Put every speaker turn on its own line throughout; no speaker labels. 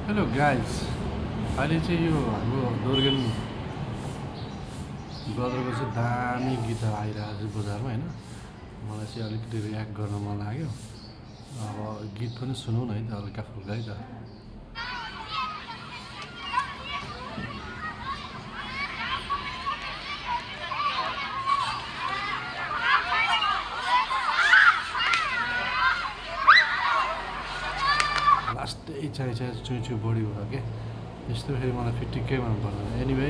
Hello guys अहिले चाहिँ यो हाम्रो दोर्गेन ब्रदरको चाहिँ दामी गीतहरू आइरहेको छ बजारमा होइन मलाई चाहिँ अलिकति रियाक्ट गर्न मन लाग्यो अब गीत पनि सुनौँ न है त हल्का फुल्का है त लास्टै चाहिँ चुइचु बढी भयो क्या यस्तो फेरि मलाई फेरि टिक्कै मन पर्दैन एनिवे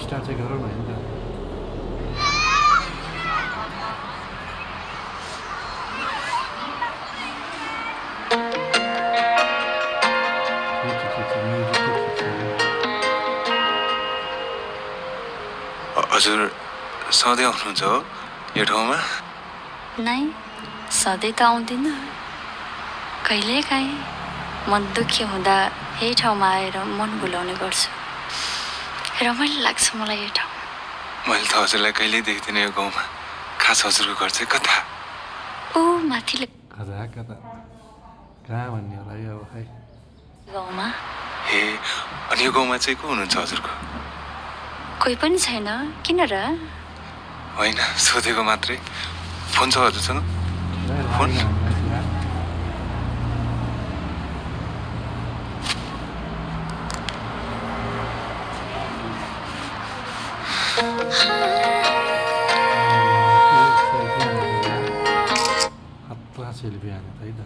स्टार्ट चाहिँ गरौँ न है त
हजुर सधैँ आउनुहुन्छ हो यो ठाउँमा?
नै सधैँ त आउँदिनँ कहिलेकाहीँ मन दुःखी हुँदा यही ठाउँमा आएर मन भुलाउने गर्छु रमाइलो लाग्छ मलाई यो ठाउँ
मैले त हजुरलाई कहिल्यै देख्दिनँ यो गाउँमा खास हजुरको घर चाहिँ कता?
ओ माथिले
कता कता कहाँ भन्ने होला है अब है
गाउँमा
ए अनि यो गाउँमा चाहिँ को हुनुहुन्छ हजुरको?
कोही पनि छैन किन र?
होइन सोधेको मात्रै फोन छ हजुरसँग? फोन?
हत्ता सेल्फी हाने त है त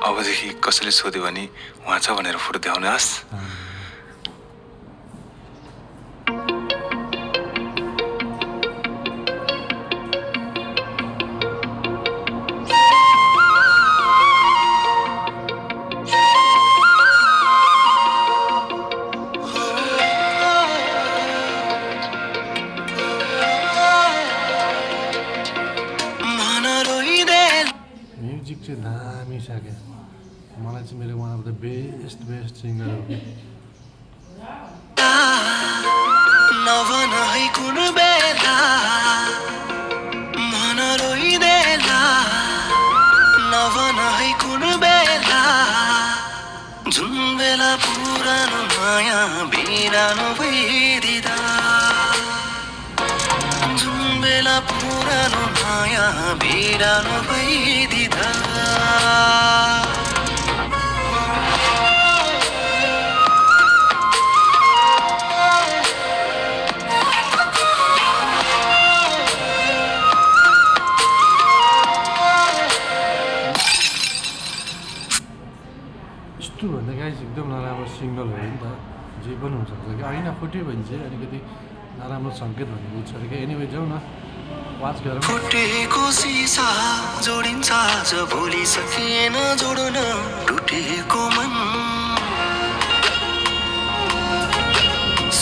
अबदेखि कसैले सोध्यो भने उहाँ छ भनेर फोटो देखाउनुहोस्।
म्युजिक चाहिँ दामी छ क्या मलाई चाहिँ मेरो one of the best singer हो कि
नभन है कुन बेला मन रोइदेला नभन है कुन बेला जुन बेला पुरानो माया बिरानो भइदिँदा जुन बेला पुरानो माया बिरानो भइदिँदा
यस्तो भन्दा गाइस एकदम नराम्रो सिङ्गल हो नि त जे पनि हुनसक्छ कि ऐना फुट्यो भने चाहिँ अलिकति नराम्रो सङ्केत भन्ने बुझ्छ अरे क्या एनिवे जाउँ न वाच गरौँ
फुटेको सिसा जोडिन्छ आज भोलि सकिएन जोड्न टुटेको मन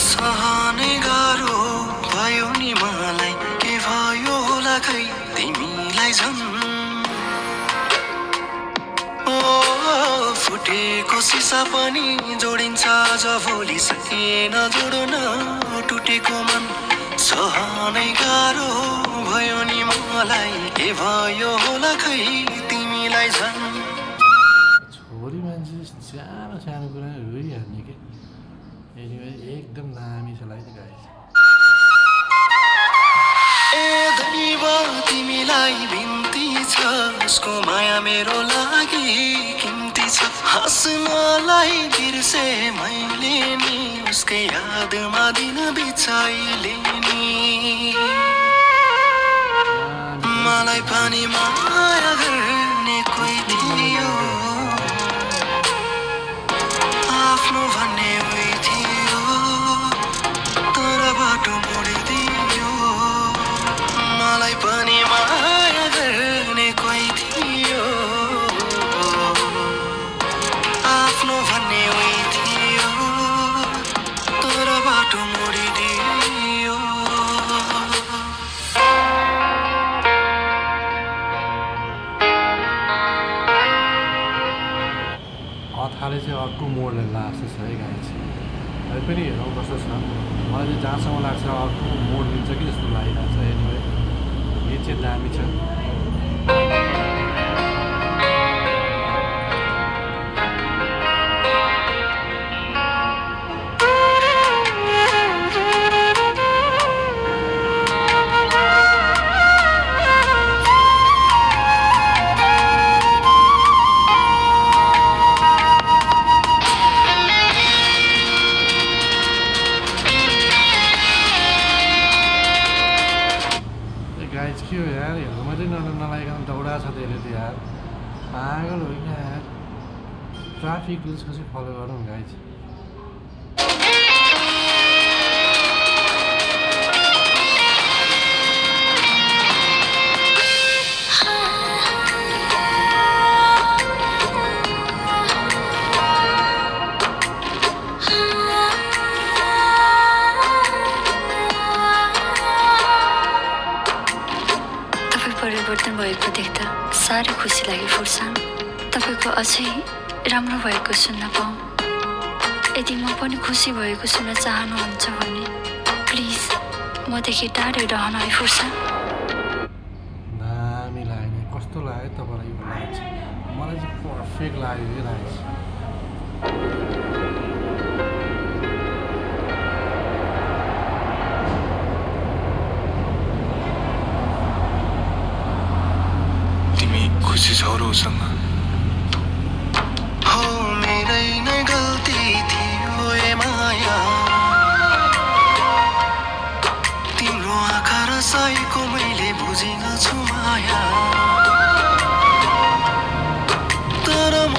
सहनै गाह्रो भयो नि मलाई के भयो होला खै तिमीलाई झन् फुटेको सिसा पनि जोडिन्छ आज भोलि सकिएन जोड्न टुटेको मन सहनै गाह्रो भयो नि मलाई के भयो होला खै तिमीलाई झन्
छोरी मान्छे सानो सानो कुरा रोइहाल्ने कि एनिवे एकदम दामी छ लाइक गाइस
ए धनीबा तिमीलाई बिन्ती छ उसको माया मेरो लागि किम्ती छ हाँस्नलाई बिर्से मैले नि उसकै यादमा दिन बिछाइले नि मलाई पनि माया गर्ने कोही थियो आफ्नो भन्ने उही थियो तर बाटो मोडिदियो मलाई पनि माया गर्ने कोही थियो आफ्नो भन्ने उही थियो तर बाटो मोडिदियो
कथाले चाहिँ अर्को मोडले लाग्छ है गाइस अहिले पनि हेरौँ कस्तो छ मलाई चाहिँ जहाँसम्म लाग्छ अर्को मोड लिन्छ कि जस्तो लागिरहेको छ एनिवे चाहिँ दामी छ के हो यार हेर्नु मात्रै नलागिकन दौडा छ त्यसले त यार पागल हो क्या यार ट्राफिक रुल्स कसरी फलो गरौँ गाइज
परिवर्तन भएको देख्दा साह्रै खुसी लाग्यो फुर्सान तपाईँको अझै राम्रो भएको सुन्न पाऊँ यदि म पनि खुसी भएको सुन्न चाहनुहुन्छ भने प्लिज मदेखि टाढै रहन है फुर्सान
दामी लाग्यो कस्तो लाग्यो तपाईँलाई यो लाग्छ मलाई चाहिँ पर्फेक्ट लाग्यो कि लाग्छ
खुसी छौ र उसँग
हो मेरै नै गल्ती थियो ए माया तिम्रो आँखा र साईको मैले बुझिन छु माया तर म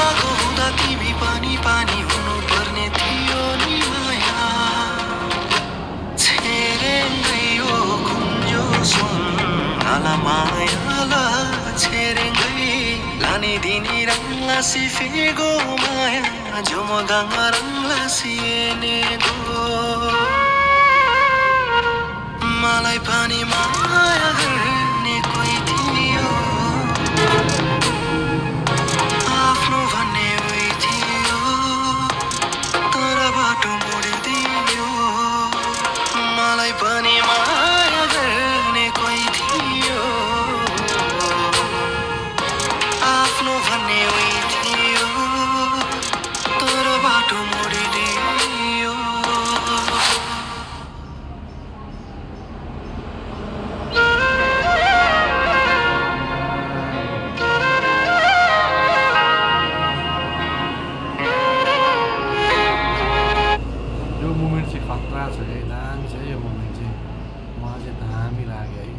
आगो हुँदा तिमी पानी पानी हुनुपर्ने थियो नि माया छेरेङ्गै हो कुन्जो सुनाला मायाला छेरेङ्गै लाने दिने रङ्ला सिफेगो माया झुमगाङमा रङ्ला सिएने गो मलाई पनि माया गर्ने कोही थियो आफ्नो भन्ने उही थियो तर बाटो मोडिदियो मलाई पनि माया गर्ने कोही थियो आफ्नो भन्ने उही थियो तर बाटो मोडिदियो
यो मोमेन्ट चाहिँ खतरा छ है दामी छ यो मोमेन्ट चाहिँ मलाई चाहिँ दामी लाग्यो है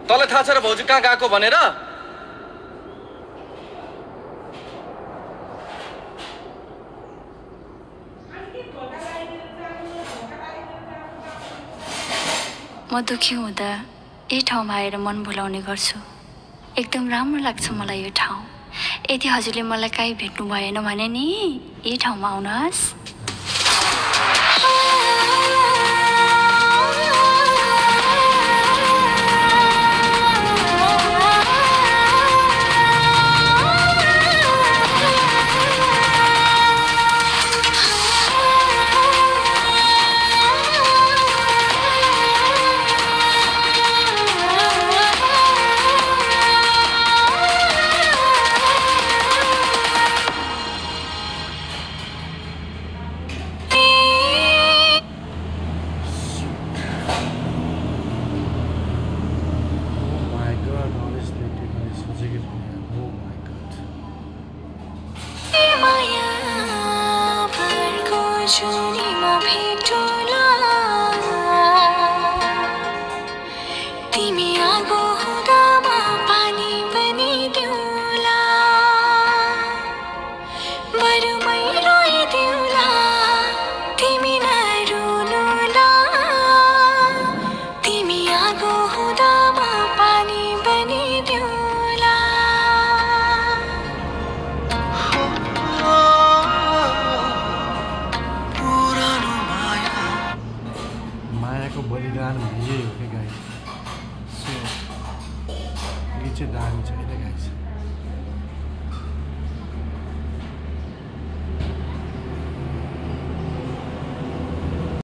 तँलाई थाहा छ र भाउजू कहाँ गएको भनेर
म दुःखी हुँदा यही ठाउँमा आएर मन भुलाउने गर्छु एकदम राम्रो लाग्छ मलाई यो ठाउँ यदि हजुरले मलाई काहीँ भेट्नु भएन भने नि यही ठाउँमा आउनुहोस्
गान भने यही हो क्या गाई सो गीत चाहिँ दामी छ यता